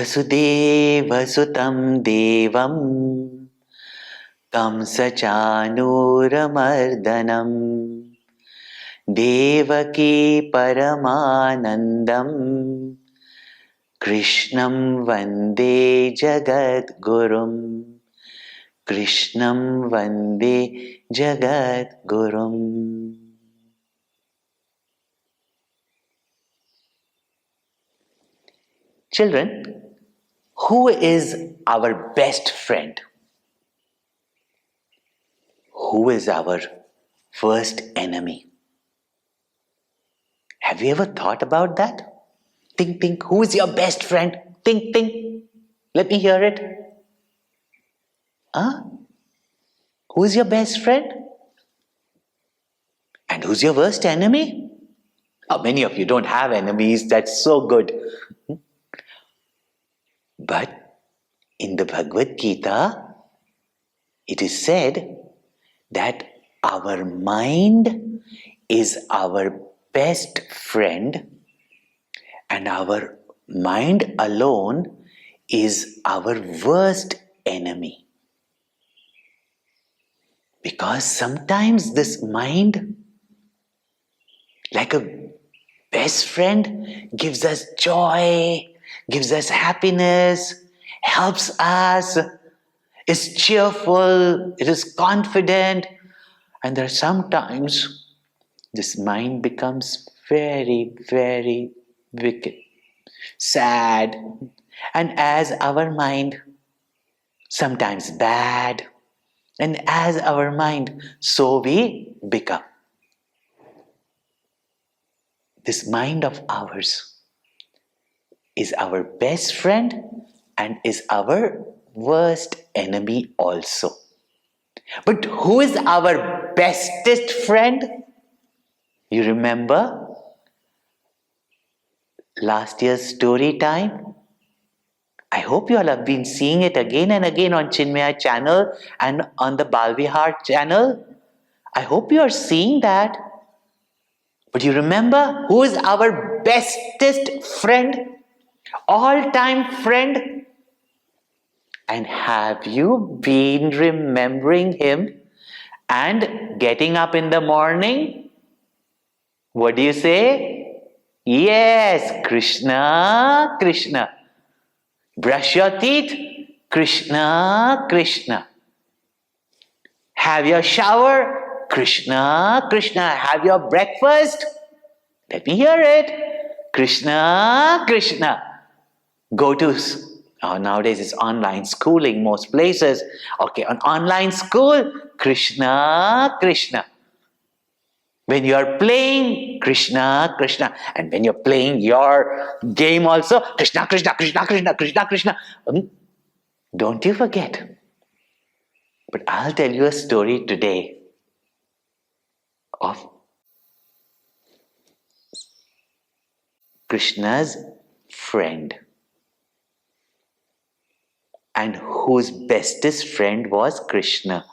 Vasudevasutam Devam Kamsachanuramardanam Devaki Paramanandam Krishnam Vande Jagadgurum. Krishnam Vande Jagadgurum. Children, who is our best friend? Who is our worst enemy? Have you ever thought about that? Think. Who is your best friend? Think. Let me hear it. Huh? Who is your best friend? And who's your worst enemy? Oh, many of you don't have enemies. That's so good. But in the Bhagavad Gita, it is said that our mind is our best friend and our mind alone is our worst enemy. Because sometimes this mind, like a best friend, gives us joy, gives us happiness, helps us, is cheerful, it is confident. And there are sometimes this mind becomes very, very wicked, sad, and as our mind, sometimes bad, and as our mind, so we become. This mind of ours is our best friend and is our worst enemy also. But who is our bestest friend? You remember last year's story time? I hope you all have been seeing it again and again on Chinmaya channel and on the Vihar channel. I hope you are seeing that. But you remember who is our bestest friend? All-time friend? And have you been remembering him and getting up in the morning? What do you say? Yes, Krishna, Krishna. Brush your teeth, Krishna, Krishna. Have your shower, Krishna, Krishna. Have your breakfast, let me hear it, Krishna, Krishna. Go to, nowadays it's online schooling most places. Okay, on online school, Krishna, Krishna. When you are playing, Krishna, Krishna. And when you're playing your game also, Krishna, Krishna, Krishna, Krishna, Krishna, Krishna. Don't you forget. But I'll tell you a story today of Krishna's friend. And whose bestest friend was Krishna.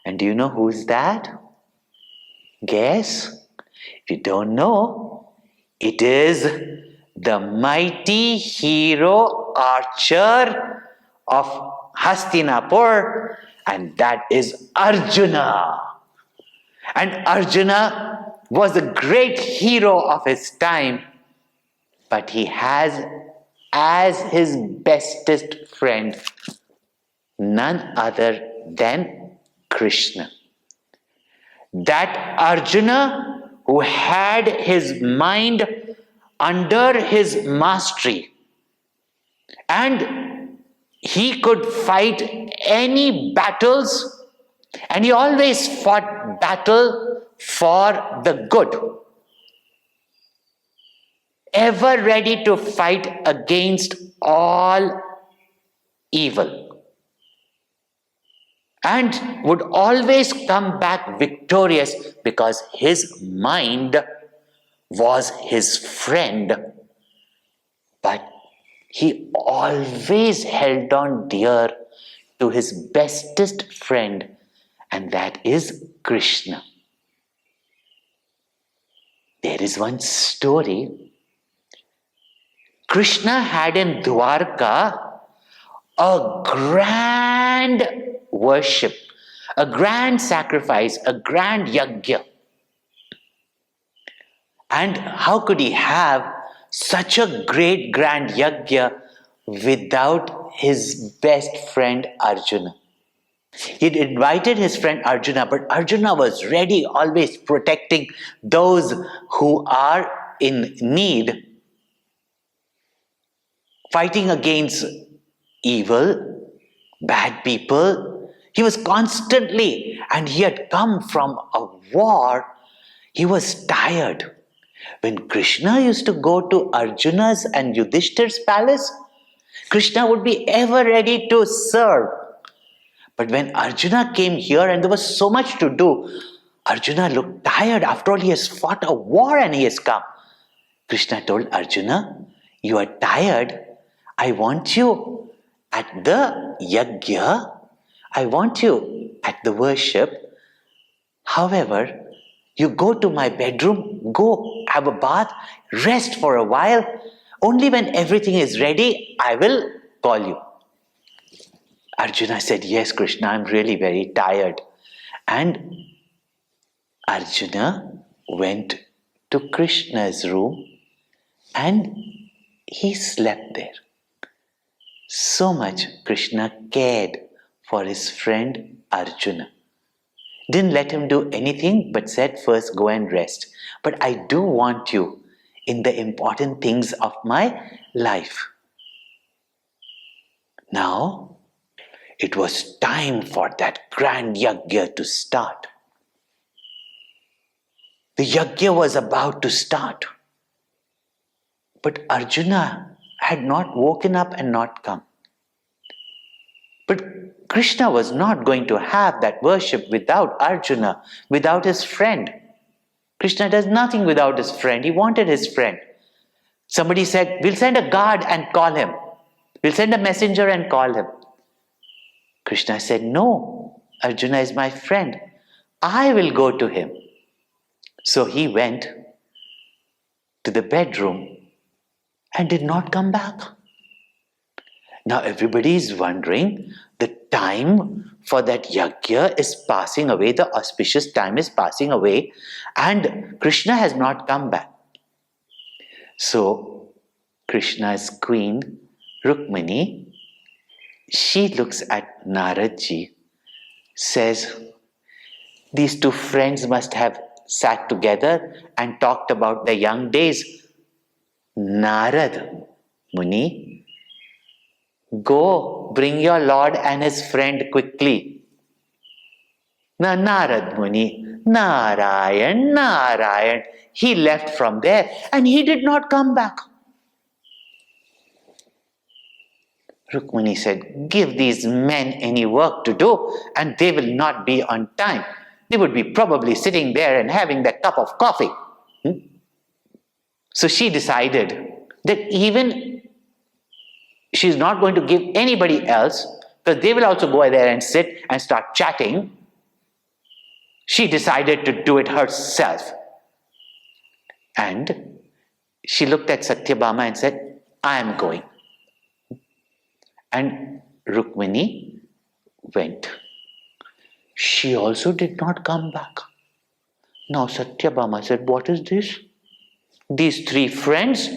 And do you know who's that? Guess? If you don't know, it is the mighty hero archer of Hastinapur, and that is Arjuna. And Arjuna was a great hero of his time, but he has as his bestest friend none other than Krishna. That Arjuna who had his mind under his mastery and he could fight any battles, and he always fought battle for the good, ever ready to fight against all evil, and would always come back victorious because his mind was his friend. But he always held on dear to his bestest friend, and that is Krishna. There is one story. Krishna had in Dwarka a grand worship, a grand sacrifice, a grand yajna. And how could he have such a great grand yajna without his best friend Arjuna? He'd invited his friend Arjuna, but Arjuna was ready, always protecting those who are in need, fighting against evil, bad people. He was constantly, and he had come from a war. He was tired. When Krishna used to go to Arjuna's and Yudhishthir's palace, Krishna would be ever ready to serve. But when Arjuna came here and there was so much to do, Arjuna looked tired. After all, he has fought a war and he has come. Krishna told Arjuna, you are tired. I want you at the yajna. I want you at the worship. However, you go to my bedroom, go have a bath, rest for a while. Only when everything is ready, I will call you. Arjuna said, yes, Krishna, I'm really very tired. And Arjuna went to Krishna's room and he slept there. So much Krishna cared for his friend Arjuna. Didn't let him do anything but said, first go and rest. But I do want you in the important things of my life. Now, it was time for that grand yajna to start. The yajna was about to start. But Arjuna had not woken up and not come. But Krishna was not going to have that worship without Arjuna, without his friend. Krishna does nothing without his friend. He wanted his friend. Somebody said, we'll send a guard and call him. We'll send a messenger and call him. Krishna said, no, Arjuna is my friend. I will go to him. So he went to the bedroom and did not come back. Now everybody is wondering, the time for that yajna is passing away, the auspicious time is passing away, and Krishna has not come back. So Krishna's queen, Rukmini, she looks at Naradji, says, these two friends must have sat together and talked about their young days. Narad Muni, go bring your lord and his friend quickly. Now Narad Muni, Narayan, Narayan, he left from there and he did not come back. Rukmini said, give these men any work to do and they will not be on time. They would be probably sitting there and having their cup of coffee. So she decided that even she's not going to give anybody else, because they will also go there and sit and start chatting. She decided to do it herself. And she looked at Satyabhama and said, I am going. And Rukmini went. She also did not come back. Now Satyabhama said, what is this? These three friends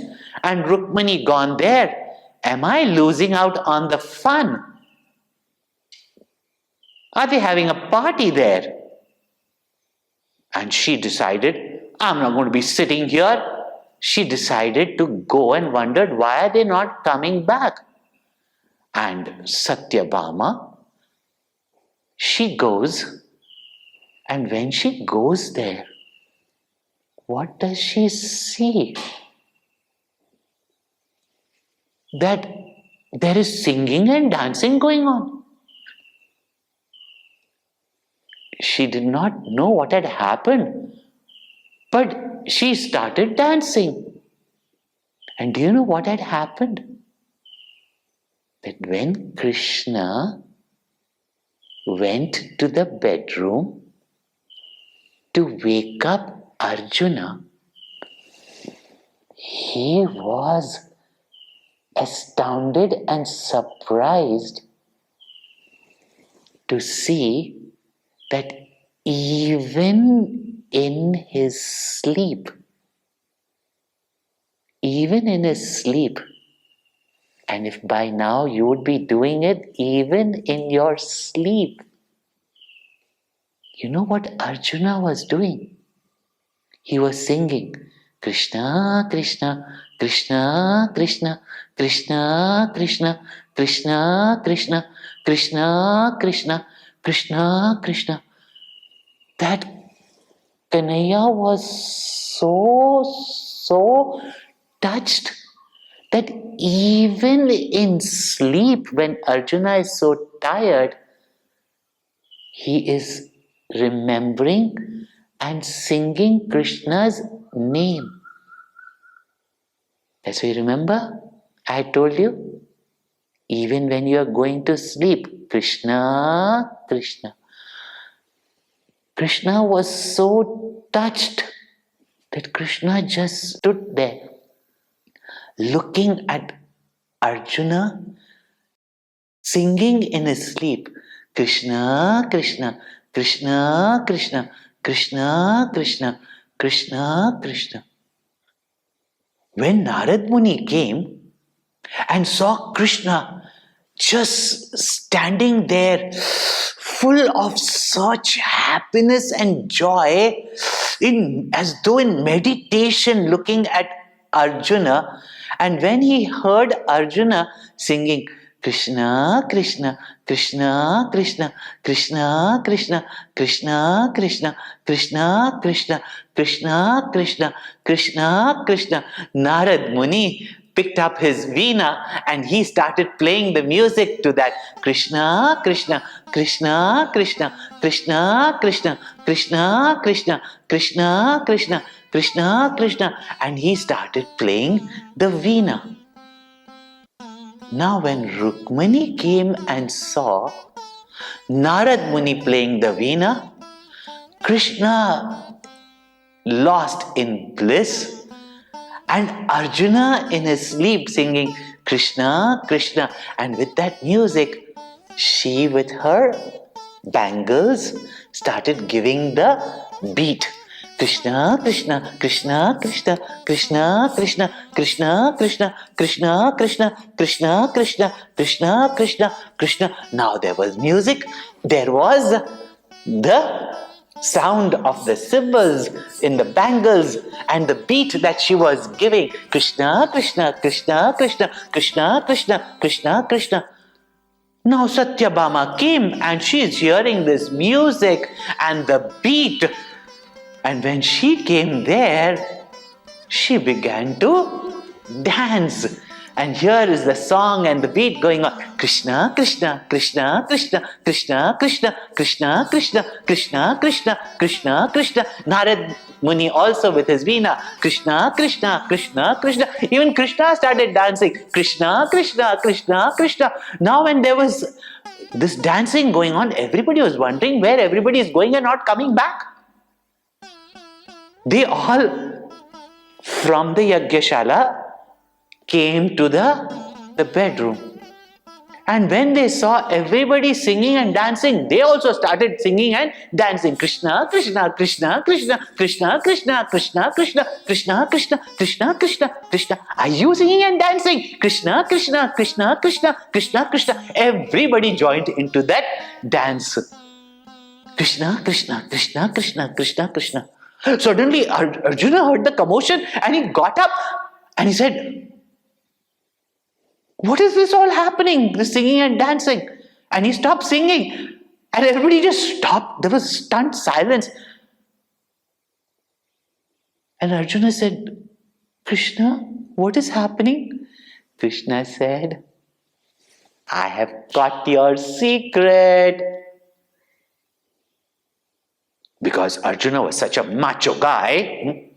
and Rukmini gone there. Am I losing out on the fun? Are they having a party there? And she decided, I'm not going to be sitting here. She decided to go and wondered, why are they not coming back? And Satyabhama, she goes, and when she goes there, what does she see? That there is singing and dancing going on. She did not know what had happened, but she started dancing. And do you know what had happened? That when Krishna went to the bedroom to wake up Arjuna, he was astounded and surprised to see that even in his sleep, and if by now you would be doing it even in your sleep, you know what Arjuna was doing? He was singing Krishna, Krishna, Krishna, Krishna, Krishna, Krishna, Krishna, Krishna, Krishna, Krishna, Krishna, Krishna. That Kanhaiya was so touched that even in sleep, when Arjuna is so tired, he is remembering and singing Krishna's name. That's why, remember, I told you, even when you are going to sleep, Krishna, Krishna. Krishna was so touched that Krishna just stood there looking at Arjuna singing in his sleep, Krishna, Krishna, Krishna, Krishna, Krishna, Krishna, Krishna, Krishna. When Narad Muni came and saw Krishna just standing there full of such happiness and joy, as though in meditation looking at Arjuna, and when he heard Arjuna singing Krishna, Krishna, Krishna, Krishna, Krishna, Krishna, Krishna, Krishna, Krishna, Krishna, Krishna, Krishna, Krishna, Krishna, Narad Muni picked up his veena and he started playing the music to that Krishna, Krishna, Krishna, Krishna, Krishna, Krishna, Krishna, Krishna, Krishna, Krishna, Krishna, Krishna, and he started playing the veena. Now when Rukmani came and saw Narad Muni playing the veena, Krishna lost in bliss and Arjuna in his sleep singing Krishna, Krishna, and with that music, she with her bangles started giving the beat. Krishna, Krishna, Krishna, Krishna, Krishna, Krishna, Krishna, Krishna, Krishna, Krishna, Krishna, Krishna, Krishna, Krishna, Krishna. Now there was music, there was the sound of the cymbals in the bangles and the beat that she was giving. Krishna, Krishna, Krishna, Krishna, Krishna, Krishna, Krishna, Krishna. Now Satyabhama came and she is hearing this music and the beat. And when she came there, she began to dance. And here is the song and the beat going on. Krishna, Krishna, Krishna, Krishna, Krishna, Krishna, Krishna, Krishna, Krishna, Krishna, Krishna, Krishna. Narad Muni also with his veena. Krishna, Krishna, Krishna, Krishna. Even Krishna started dancing. Krishna, Krishna, Krishna, Krishna. Now when there was this dancing going on, everybody was wondering where everybody is going and not coming back. They all from the Yagyashala came to the bedroom. And when they saw everybody singing and dancing, they also started singing and dancing. Krishna, Krishna, Krishna, Krishna, Krishna, Krishna, Krishna, Krishna, Krishna, Krishna, Krishna, Krishna, Krishna. Are you singing and dancing? Krishna, Krishna, Krishna, Krishna, Krishna, Krishna. Everybody joined into that dance. Krishna, Krishna, Krishna, Krishna, Krishna, Krishna. Suddenly Arjuna heard the commotion and he got up and he said, what is this all happening? The singing and dancing. And he stopped singing. And everybody just stopped. There was stunned silence. And Arjuna said, Krishna, what is happening? Krishna said, I have got your secret. Because Arjuna was such a macho guy,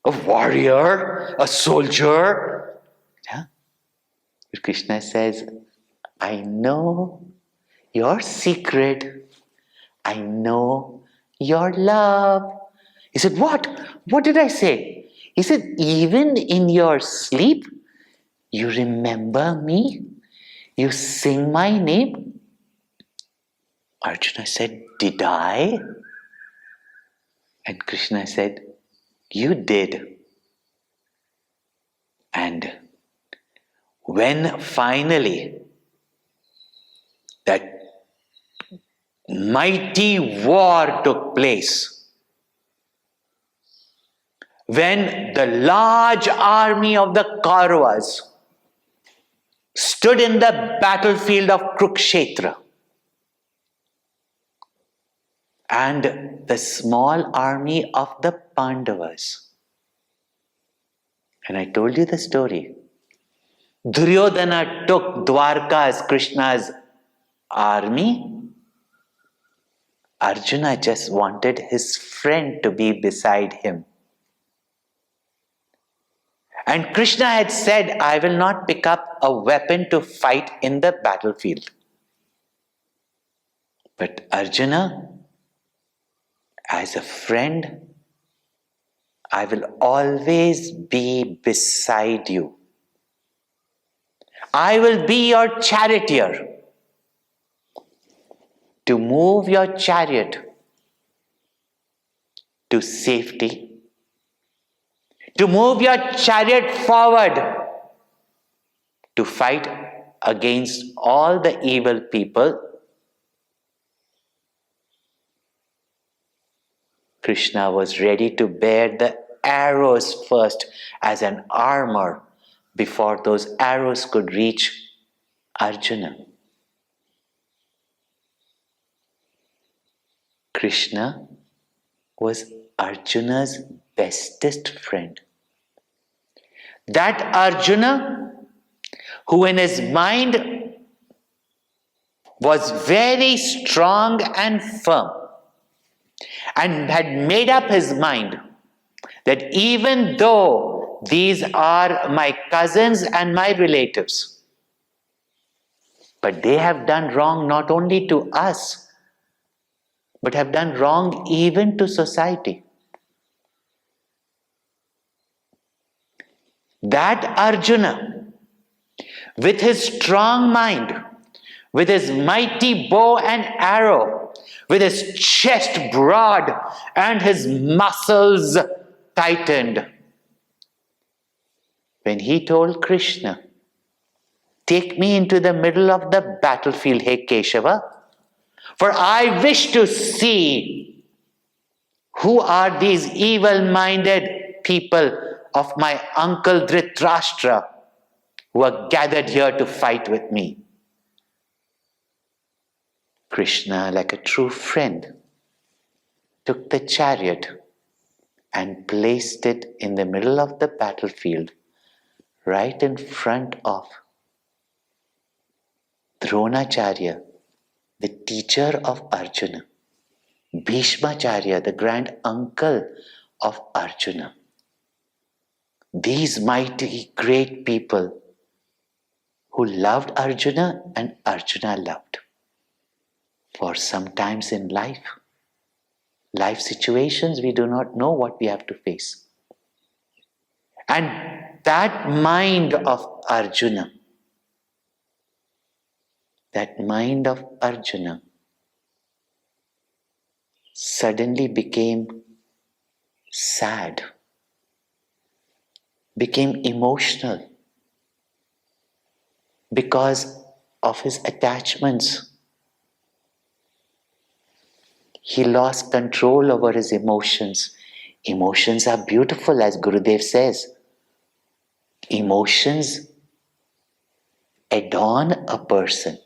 a warrior, a soldier. Yeah? Krishna says, I know your secret. I know your love. He said, what? What did I say? He said, even in your sleep, You remember me? You sing my name? Arjuna said, did I? And Krishna said, you did. And when finally that mighty war took place, when the large army of the Kauravas stood in the battlefield of Kurukshetra, and the small army of the Pandavas. And I told you the story. Duryodhana took Dwarka as Krishna's army. Arjuna just wanted his friend to be beside him. And Krishna had said, I will not pick up a weapon to fight in the battlefield. But Arjuna, as a friend, I will always be beside you. I will be your charioteer to move your chariot to safety, to move your chariot forward to fight against all the evil people. Krishna was ready to bear the arrows first as an armor before those arrows could reach Arjuna. Krishna was Arjuna's bestest friend. That Arjuna who in his mind was very strong and firm and had made up his mind that even though these are my cousins and my relatives, but they have done wrong not only to us, but have done wrong even to society. That Arjuna, with his strong mind, with his mighty bow and arrow, with his chest broad and his muscles tightened, when he told Krishna, take me into the middle of the battlefield, hey Keshava, for I wish to see who are these evil-minded people of my uncle Dhritarashtra who are gathered here to fight with me. Krishna, like a true friend, took the chariot and placed it in the middle of the battlefield, right in front of Dronacharya, the teacher of Arjuna, Bhishmacharya, the grand uncle of Arjuna. These mighty great people who loved Arjuna and Arjuna loved. For sometimes in life situations, we do not know what we have to face. And that mind of Arjuna suddenly became sad, became emotional because of his attachments. He lost control over his emotions. Emotions are beautiful, as Gurudev says. Emotions adorn a person.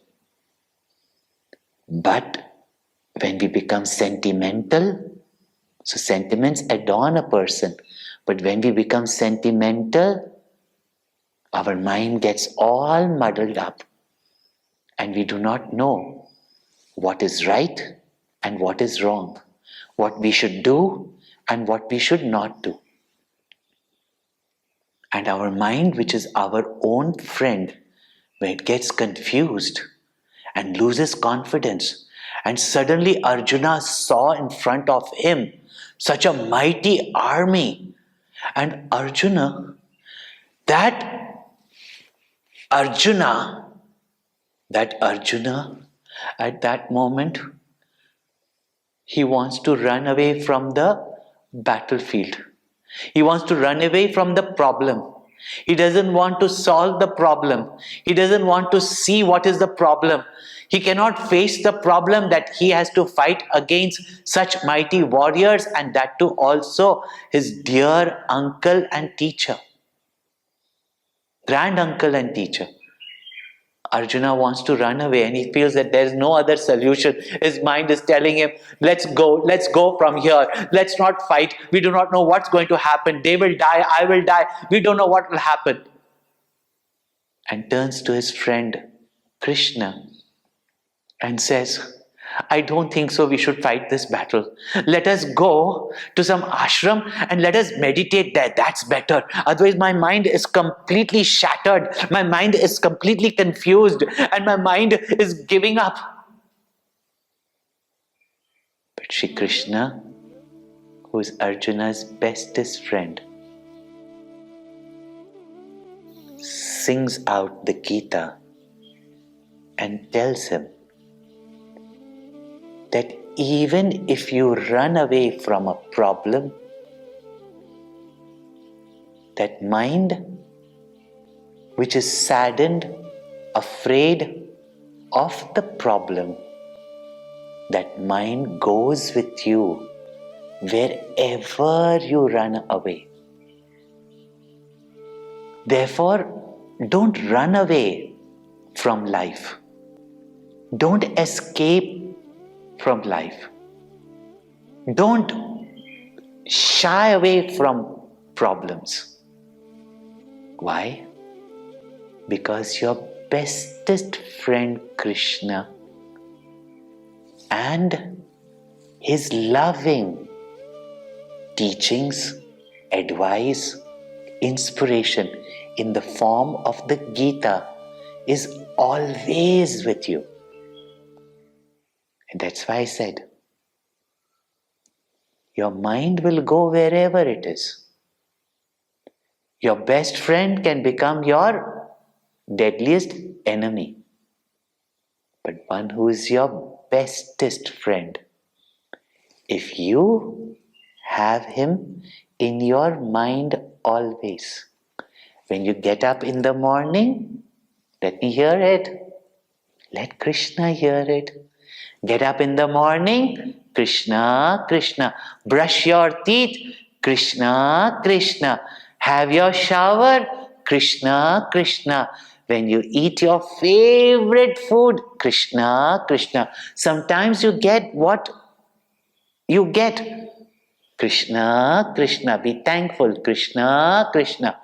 But when we become sentimental, so sentiments adorn a person. But when we become sentimental, our mind gets all muddled up. And we do not know what is right and what is wrong, what we should do and what we should not do. And our mind, which is our own friend, when it gets confused and loses confidence, and suddenly Arjuna saw in front of him such a mighty army, and Arjuna, that Arjuna, at that moment, he wants to run away from the battlefield. He wants to run away from the problem. He doesn't want to solve the problem. He doesn't want to see what is the problem. He cannot face the problem that he has to fight against such mighty warriors, and that too also his dear uncle and teacher, grand uncle and teacher. Arjuna wants to run away and he feels that there is no other solution. His mind is telling him, let's go from here. Let's not fight. We do not know what's going to happen. They will die, I will die. We don't know what will happen. And turns to his friend Krishna and says, I don't think so we should fight this battle. Let us go to some ashram and let us meditate there. That's better. Otherwise my mind is completely shattered. My mind is completely confused and my mind is giving up. But Shri Krishna, who is Arjuna's bestest friend, sings out the Gita and tells him that even if you run away from a problem, that mind which is saddened, afraid of the problem, that mind goes with you wherever you run away. Therefore, don't run away from life. Don't escape from life. Don't shy away from problems. Why? Because your bestest friend Krishna and his loving teachings, advice, inspiration in the form of the Gita is always with you. And that's why I said, your mind will go wherever it is. Your best friend can become your deadliest enemy. But one who is your bestest friend, if you have him in your mind always, when you get up in the morning, let me hear it. Let Krishna hear it. Get up in the morning, Krishna, Krishna. Brush your teeth, Krishna, Krishna. Have your shower, Krishna, Krishna. When you eat your favorite food, Krishna, Krishna. Sometimes you get what you get. Krishna, Krishna. Be thankful, Krishna, Krishna.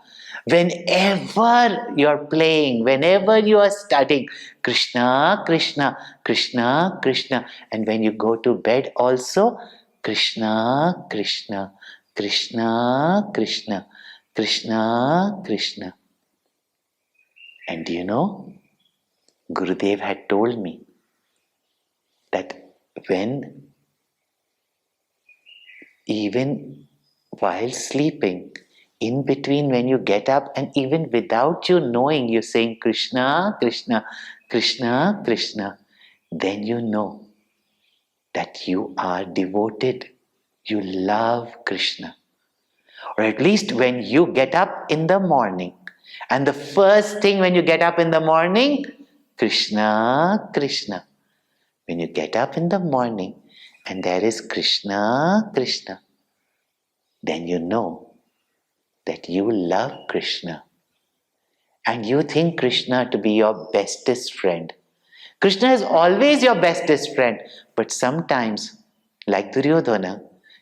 Whenever you're playing, whenever you are studying, Krishna, Krishna, Krishna, Krishna. And when you go to bed also, Krishna, Krishna, Krishna, Krishna, Krishna, Krishna. And do you know, Gurudev had told me that even while sleeping, in between when you get up and even without you knowing, you're saying Krishna, Krishna, Krishna, Krishna, then you know that you are devoted, you love Krishna. Or at least when you get up in the morning, and the first thing when you get up in the morning, Krishna, Krishna. When you get up in the morning and there is Krishna, Krishna, then you know that you love Krishna and you think Krishna to be your bestest friend. Krishna is always your bestest friend, but sometimes, like Duryodhana,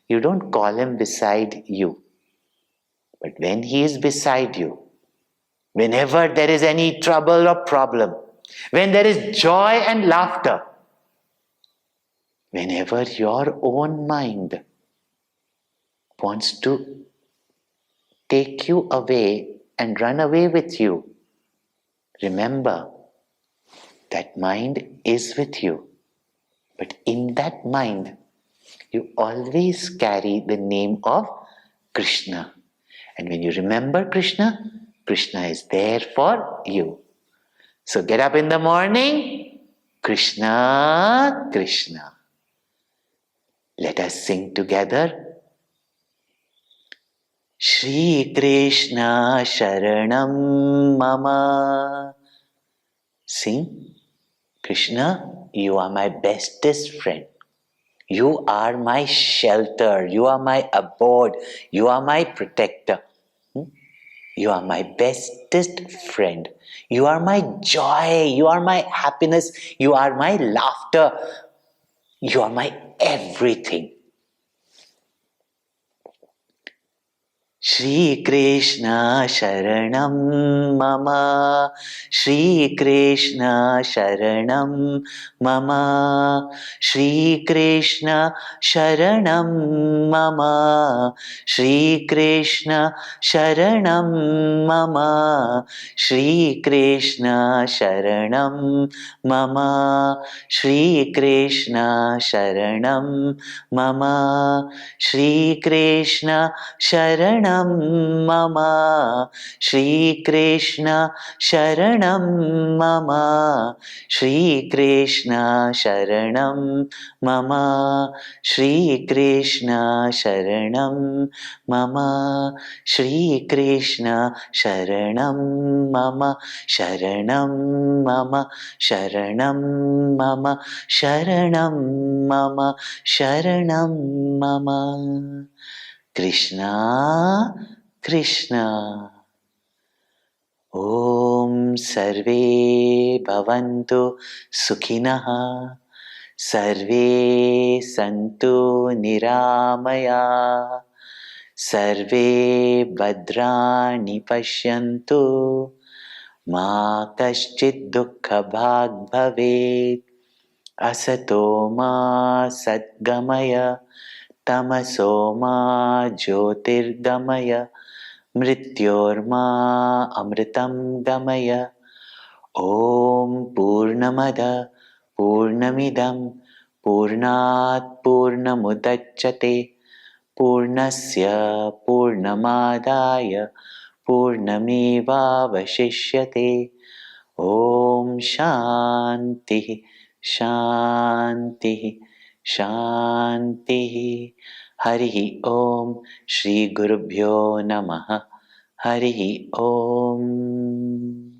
you don't call him beside you. But when he is beside you, whenever there is any trouble or problem, when there is joy and laughter, whenever your own mind wants to take you away and run away with you, remember that mind is with you. But in that mind, you always carry the name of Krishna. And when you remember Krishna, Krishna is there for you. So get up in the morning, Krishna, Krishna. Let us sing together. Shri Krishna Sharanam Mama. Sing. Krishna, you are my bestest friend. You are my shelter. You are my abode. You are my protector. You are my bestest friend. You are my joy. You are my happiness. You are my laughter. You are my everything. Shri Krishna Sharanam Mama. Shri Krishna Sharanam Mama. Shri Krishna Sharanam Mama. Shri Krishna Sharanam Mama. Shri Krishna Sharanam Mama. Shri Krishna Sharanam Mama. Shri Krishna Sharanam Mama. Shri Krishna Sharanam Mama. Shri Krishna Sharanam Mama. Shri Krishna Sharanam Mama. Shri Krishna Sharanam Mama. Sharanam Mama. Sharanam Mama. Sharanam Mama. Sharanam Mama. Krishna, Krishna. Om Sarve Bhavantu Sukhinah. Sarve Santu Niramaya. Sarve Bhadrani Pashyantu. Ma Kaschid Dukkha Bhag Bhavet. Asato Ma Sadgamaya. Tamaso ma jyotirgamaya mrityorma amritam gamaya. Om Purnamada Purnamidam Purnat Purnamudachyate Purnasya Purnamadaya Purnamevavashishyate. Om Shanti Shanti Shanti. Harihi Om. Shri Gurubhyo Namaha. Harihi Om.